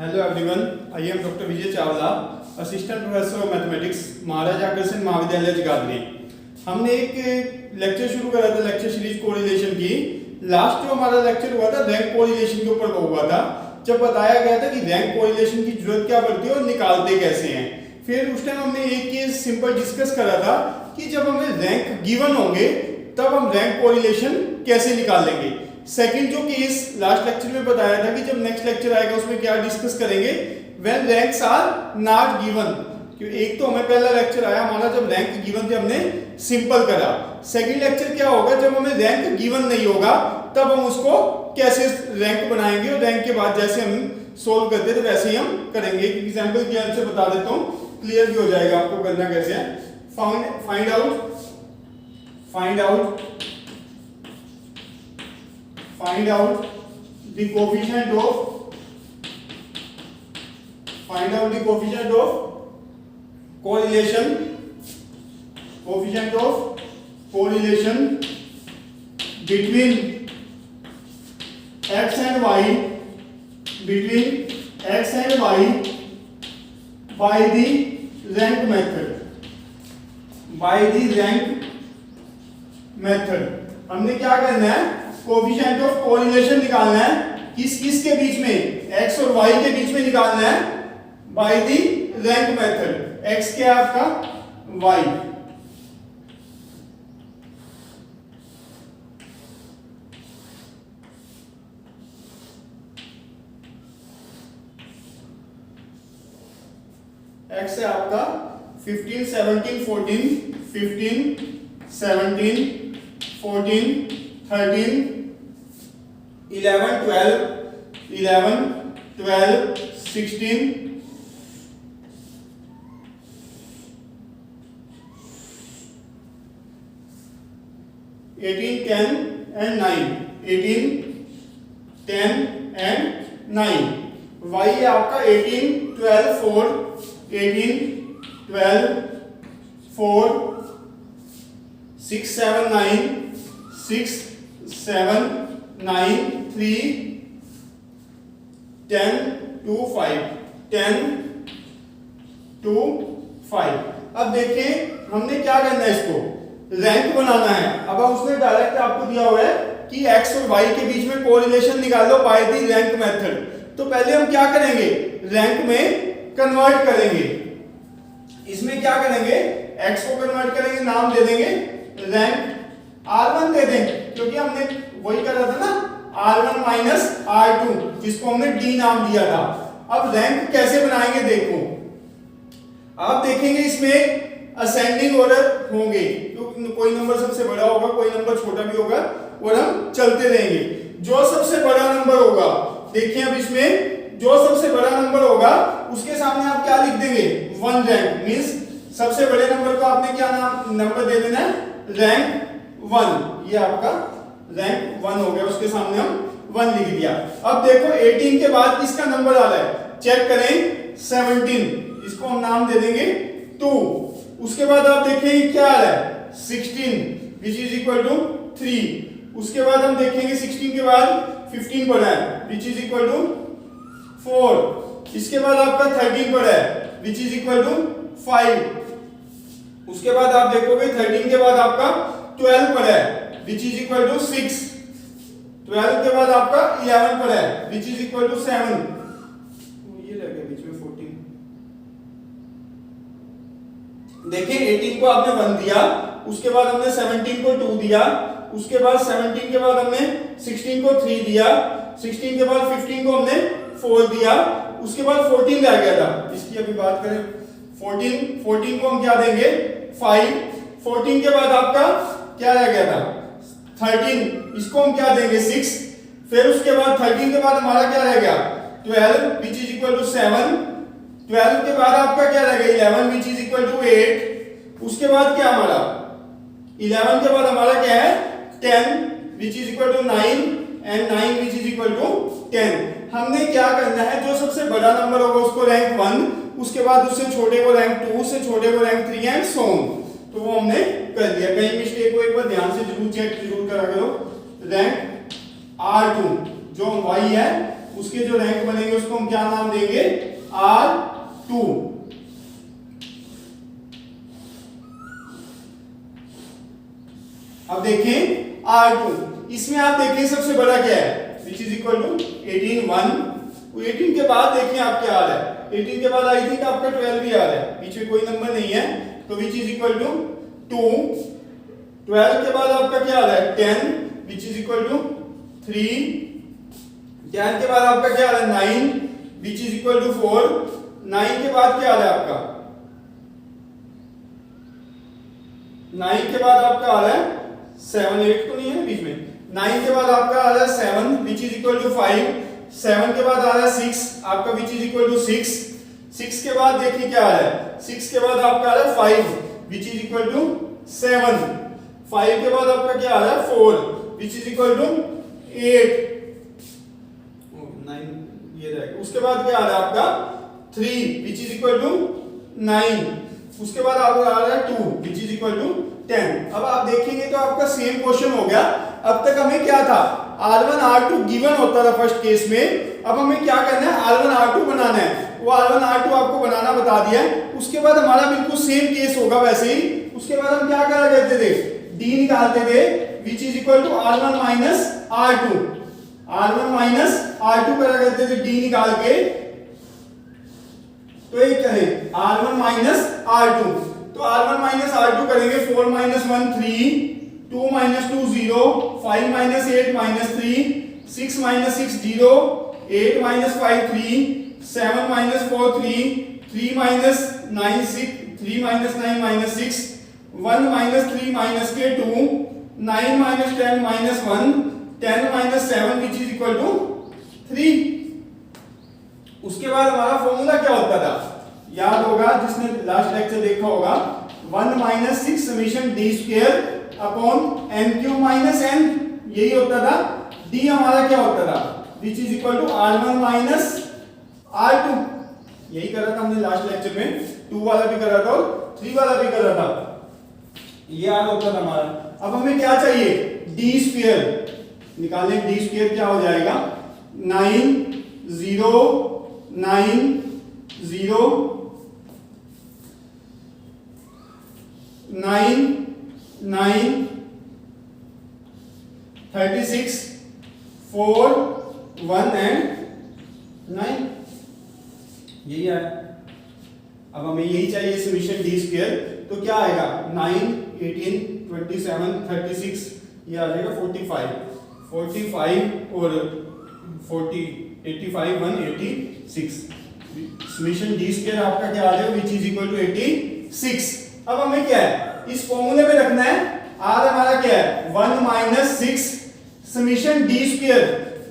Hello everyone, I am doctor Vijay Chawla, assistant professor of mathematics, Maharaja Agrasen महाविद्यालय जगाधरी। हमने एक लेक्चर शुरू करा था, लेक्चर सीरीज कोरिलेशन की। लास्ट जो हमारा लेक्चर हुआ था रैंक कोरिलेशन के ऊपर हुआ था, जब बताया गया था कि रैंक कोरिलेशन की जरूरत क्या पड़ती है और निकालते कैसे हैं। फिर उस टाइम हमने एक केस सिंपल डिस्कस करा था कि जब हमें रैंक गिवन होंगे तब हम रैंक कोरिलेशन कैसे निकालेंगे। सेकंड जो केस लास्ट लेक्चर में बताया था कि जब नेक्स्ट लेक्चर आएगा उसमें क्या डिस्कस करेंगे, when ranks are not given. क्योंकि एक तो हमें पहला लेक्चर आया हमारा जब रैंक गिवन थे, हमने सिंपल करा। सेकंड लेक्चर क्या होगा, जब हमें रैंक गिवन नहीं होगा तब हम उसको कैसे रैंक बनाएंगे, और रैंक के बाद जैसे हम सोल्व करते थे वैसे ही हम करेंगे। एक एग्जांपल की हेल्प से बता देता हूं, क्लियर भी हो जाएगा आपको करना कैसे है। Find out the coefficient of correlation between x and y by the rank method। हमने क्या करना है, कोएफिशिएंट ऑफ कोरिलेशन निकालना है। किस के बीच में, x और y के बीच में निकालना है by the rank method. x क्या है आपका, y। x है आपका 15 17 14 15 17 14 13 11 12 16 18 10 and 9 18 10 and 9। y है आपका 18 12 4 18 12 4 6 7 9 6 7 9 3 10 2 5 10 2 5। अब देखिए हमने क्या करना है, इसको रैंक बनाना है। अब उसने डायरेक्ट आपको दिया हुआ है कि x और y के बीच में कोरिलेशन निकालो बाय द रैंक मेथड। तो पहले हम क्या करेंगे, रैंक में कन्वर्ट करेंगे। इसमें क्या करेंगे, x को कन्वर्ट करेंगे, नाम दे देंगे रैंक R1 दे देंगे, क्योंकि हमने वही करा था ना R1 माइनस R2, जिसको हमने D नाम दिया था। अब रैंक कैसे बनाएंगे देखो, आप देखेंगे इसमें असेंडिंग ऑर्डर होंगे, तो कोई नंबर सबसे बड़ा होगा, कोई नंबर छोटा भी होगा, और हम चलते रहेंगे। जो सबसे बड़ा नंबर होगा, देखिए अब इसमें जो सबसे बड़ा नंबर होगा उसके सामने आप क्या लिख देंगे, 1 रैंक। मींस सबसे बड़े नंबर को आपने क्या नाम नंबर दे देना है, रैंक 1। ये आपका रैंक 1 हो गया, उसके सामने हम 1 लिख दिया। अब देखो 18 के बाद किसका नंबर आ रहा है, चेक करें 17, इसको हम नाम दे देंगे 2। उसके बाद आप देखेंगे क्या आ रहा है 16 विच इज इक्वल टू 3। उसके बाद हम देखेंगे 16 के बाद 15 पड़ा है विच इज इक्वल टू 4। इसके बाद आपका 13 पड़ा है विच इज इक्वल टू 5। उसके बाद आप देखोगे 13 के बाद आपका 12 पड़ा है विच इज इक्वल टू 6। 12 के बाद आपका 11 पड़ा है विच इज इक्वल टू 7। ये रह गया बीच में 14। देखिए 18 को आपने 1 दिया, उसके बाद हमने 17 को 2 दिया, उसके बाद 17 के बाद हमने 16 को 3 दिया, 16 के बाद 15 को हमने 4 दिया, उसके बाद 14 रह गया था। इसकी अभी बात करें 14 को हम क्या देंगे 5। 14 के बाद आपका क्या रह गया था 13, इसको हम क्या देंगे 6। फिर उसके बाद 13 के बाद हमारा क्या रह गया 12 विच इज इक्वल टू 7। 12 के बाद आपका क्या रह गया 11 विच इज इक्वल टू 8। उसके बाद क्या हमारा 11 के बाद हमारा क्या है 10 which is equal to 9 and 9 which is equal to 10। हमने क्या करना है, जो सबसे बड़ा नंबर होगा उसको रैंक 1, उसके बाद उससे छोटे को रैंक 2, उससे छोटे को रैंक 3 एंड सो ऑन। तो वो हमने कर दिया। कहीं मिस्टेक को एक बार ध्यान से जरूर चेक जरूर करा करो। रैंक R2 जो y है उसके जो रैंक बनेंगे उसको हम क्या नाम देंगे, R2। अब देखें R2, इसमें आप देखें सबसे बड़ा क्या है, विच इज इक्वल टू 18 1। 18 के बाद देखिए आप क्या आ रहा है, 18 के बाद आई थिंक आपका 12 भी आ रहा है, बीच में कोई नंबर नहीं है, तो विच इज इक्वल टू 2। 12 के बाद आपका क्या आ रहा है 10, विच इज इक्वल टू 3। 10 के बाद आपका क्या आ रहा है 9, विच इज इक्वल टू 4। 9 के बाद क्या आ रहा है आपका, 9 के बाद आपका आ रहा है 7, 8 तो नहीं है बीच में। 9 के बाद आपका आ रहा है 7, विच इज इक्वल टू 5। 7 के बाद आ रहा है 6 आपका, विच इज इक्वल टू 6। 6 के बाद देखिए क्या आ रहा है, 6 के बाद आपका आ रहा है 5, विच इज इक्वल टू 7। 5 के बाद आपका क्या आ रहा है 4, विच इज इक्वल टू 8। 9 ये रहेगा। उसके बाद क्या आ रहा है आपका 3, विच इज इक्वल टू 9। उसके बाद आपका आ रहा है 2, विच इज इक्वल टू 10। अब आप देखेंगे तो आपका सेम क्वेश्चन हो गया। अब तक हमें क्या था, R1 R2 गिवन होता था फर्स्ट केस में, अब हमें क्या करना है R1 R2 बनाना है। वो R1 R2 आपको बनाना बता दिया है। उसके बाद हमारा बिल्कुल सेम केस होगा वैसे ही। उसके बाद हम क्या करा करते थे, D निकालते थे, which is equal to R1 minus R2। R1 minus R2 करा करते थे D निकाल के, तो ये क्या है R1 माइनस R2। तो R1 माइनस R2 करेंगे, 4 minus 1 3, 2 minus 2 0, 5 minus 8 minus 3, 6 minus 6 0, 8 minus 5 3, 7 minus 4 3, 3 minus 9 6, 3 minus 9 minus 6, 1 minus 3 minus के 2, 9 minus 10 minus 1, 10 minus 7 which is equal to 3। उसके बाद हमारा फॉर्मूला क्या होता था, याद होगा जिसने लास्ट लेक्चर देखा होगा, 1 minus 6 summation D square upon n cube minus n, यही होता था। d हमारा क्या होता था, which is equal to R1 minus R2, यही करा था हमने लास्ट लेक्चर में। 2 वाला भी करा था और 3 वाला भी करा था, ये याद होता था हमारा। अब हमें क्या चाहिए, d स्क्वायर निकालने। d स्क्वायर क्या हो जाएगा, 9 0 9 0 9 9 36 4 1 एंड 9, यही है। अब हमें यही चाहिए सॉल्यूशन डी स्क्वायर, तो क्या आएगा 9 18 27 36, ये आ जाएगा 45 और 40 85 186। सॉल्यूशन डी स्क्वायर आपका क्या आ जाएगा, विच इज इक्वल टू 86। अब हमें क्या है, इस फॉर्मूले में रखना है। आर हमारा क्या है 1 minus 6 summation D square.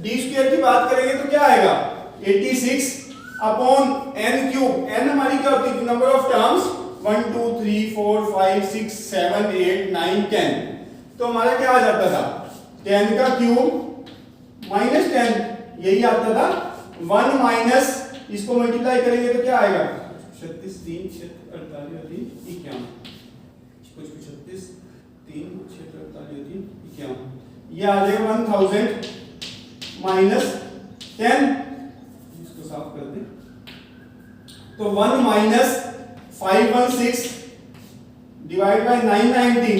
D square की बात करेंगे तो क्या आएगा 86 अपॉन n क्यूब। n हमारी क्या होती है, नंबर ऑफ टर्म्स 1 2 3 4 5 6 7 8 9 10। तो हमारा क्या आ जाता था 10 का क्यूब माइनस 10, यही आता था। 1 माइनस इसको मल्टीप्लाई करेंगे तो क्या आएगा 36 3 6 48 3 51, 36 3 6 48 3 51, ये आ जाएगा 1000 माइनस 10। इसको साफ कर दें तो 1 माइनस 516 डिवाइड बाय 990।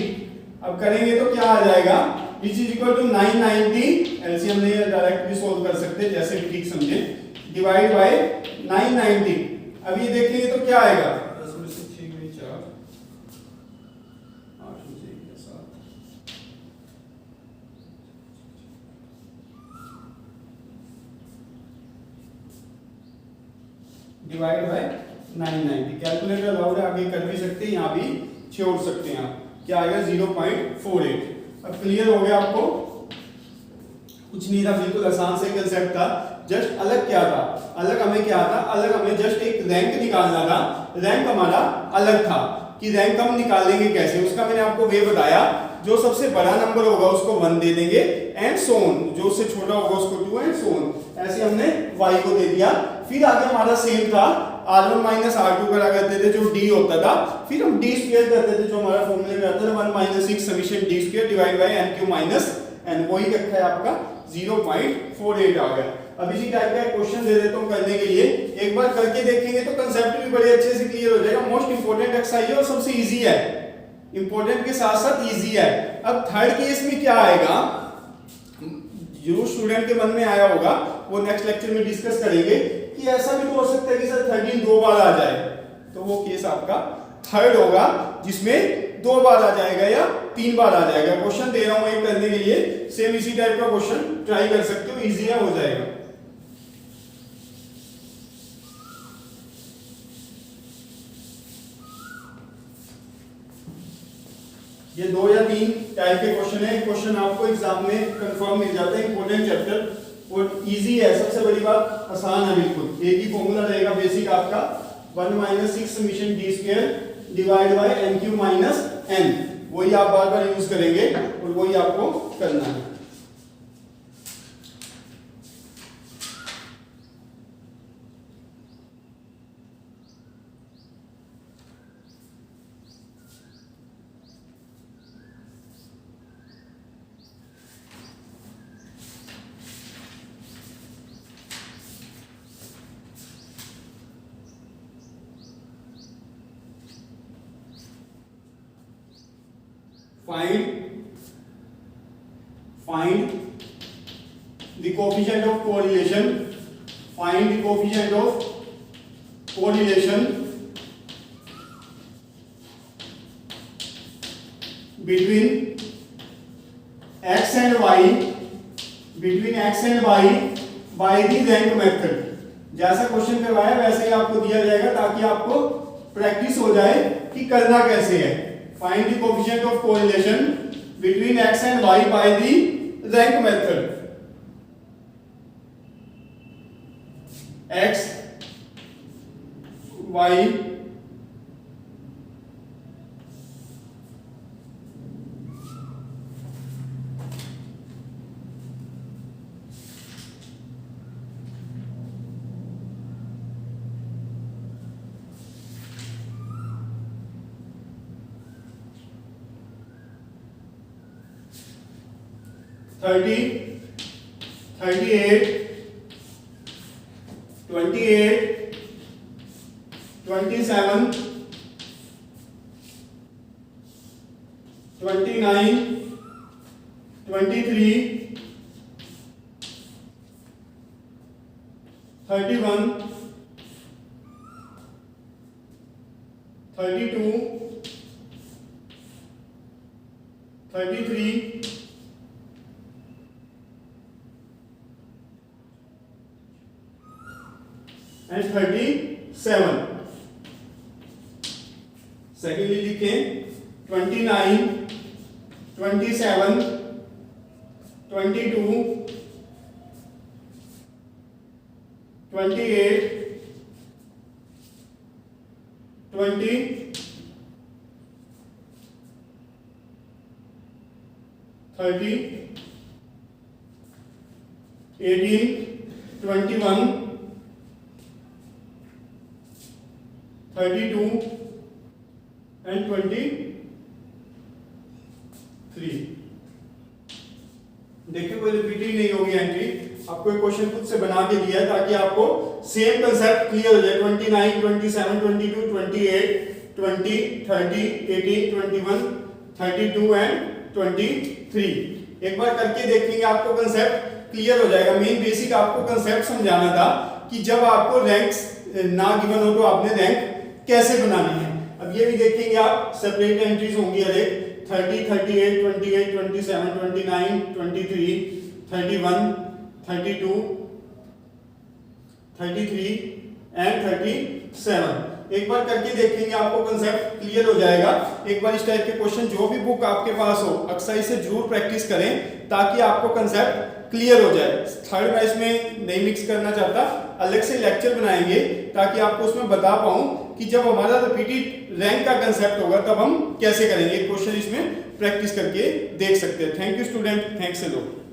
अब करेंगे तो क्या आ जाएगा which is equal to 990। LCM नहीं डायरेक्ट भी सोल्व कर सकते जैसे भी ठीक समझे, डिवाइड बाय 990। अब ये देखेंगे तो क्या आएगा 10 में से 6 में 4 8 में से 1 7 डिवाइड बाय 990। कैलकुलेटर अलाउड है, आगे कर भी सकते हैं, यहाँ भी छोड़ सकते हैं आप। क्या आएगा 0.48। अब क्लियर हो गया आपको, कुछ नहीं था, बिल्कुल आसान से कंसेप्ट था। जस्ट अलग क्या था, अलग हमें क्या था, अलग हमें जस्ट एक रैंक निकालना था। रैंक हमारा अलग था कि रैंक हम निकालेंगे कैसे, उसका मैंने आपको वे बताया। जो सबसे बड़ा नंबर होगा उसको 1 दे देंगे एंड सो ऑन, जो उससे छोटा होगा उसको 2 एंड सो ऑन। ऐसे हमने y को दे दिया। फिर आगे हमारा सेम था, R1 माइनस R2 करा करते थे जो D होता था, फिर हम D स्क्वायर करते थे जो हमारा फॉर्मूले में आता था 1 minus 6 summation D square divide by n cube minus n, वही रखा है आपका 0.48 आ गया। अब इसी टाइप का क्वेश्चन दे देता हूँ करने के लिए, एक बार करके देखेंगे तो कंसेप्ट भी बड़े अच्छे से क्लियर हो जाएगा। मोस्ट इंपोर्टेंट एक्सरसाइज है और सबसे इजी है, इंपोर्टेंट के साथ साथ इजी है। अब थर्ड केस में क्या आएगा, जो स्टूडेंट के मन में आया होगा वो नेक्स्ट लेक्चर में डिस्कस करेंगे कि ऐसा भी तो हो सकता है कि सर 13 2 बार आ जाए, तो वो केस आपका थर्ड होगा जिसमें 2 बार आ जाएगा या 3 बार आ जाएगा। क्वेश्चन दे रहा हूं एक करने के लिए, सेम इसी टाइप का क्वेश्चन ट्राई कर सकते हो, इजी है, हो जाएगा। ये 2 या 3 टाइप के क्वेश्चन है। क्वेश्चन आपको एग्जाम में कंफर्म मिल जाता है, इंपोर्टेंट चैप्टर और इजी है। सबसे बड़ी बात आसान है बिल्कुल। एक ही फॉर्मूला रहेगा बेसिक आपका, 1 - 6 summation d square divide by n cube minus n, वही आप बार बार यूज करेंगे और वही आपको करना है। Find the coefficient of correlation. Find the coefficient of correlation between x and y by the rank method. जैसा क्वेश्चन करवाया वैसे ही आपको दिया जाएगा ताकि आपको प्रैक्टिस हो जाए कि करना कैसे है। Find the coefficient of correlation between x and y by the rank method. X, Y, thirty 38 28 27 29 23 31 32 33 and 37। Secondly लिखें 29 27 22 28 20 30 18 21 32 and 23। देखिए कोई रिपीटिंग नहीं होगी एंट्री, आपको एक क्वेश्चन खुद से बना के दिया है ताकि आपको सेम कंसेप्ट क्लियर हो जाए। 29 27 22 28 20 30 18 21 32 एंड 23। एक बार करके देखेंगे आपको कंसेप्ट क्लियर हो जाएगा। मेन बेसिक आपको कंसेप्ट समझाना था कि जब आपको रैंक्स ना गिवन हो तो आपने रैंक कैसे बनानी है। अब ये भी देखेंगे आप, सेपरेट एंट्रीज होंगी हर एक, 30 38 28 27 29 23 31 32 33 एंड 37। एक बार करके देखेंगे आपको कंसेप्ट क्लियर हो जाएगा। एक बार इस टाइप के क्वेश्चन जो भी बुक आपके पास हो एक्सरसाइज से जरूर प्रैक्टिस करें ताकि आपको कंसेप्ट क्लियर हो जाए। थर्ड मैं इसमें नहीं मिक्स करना चाहता, अलग से लेक्चर बनाएंगे ताकि आपको उसमें बता पाऊं कि जब हमारा रिपीटेड रैंक का कंसेप्ट होगा तब हम कैसे करेंगे। क्वेश्चन इसमें प्रैक्टिस करके देख सकते हैं। Thank you student, thanks a lot.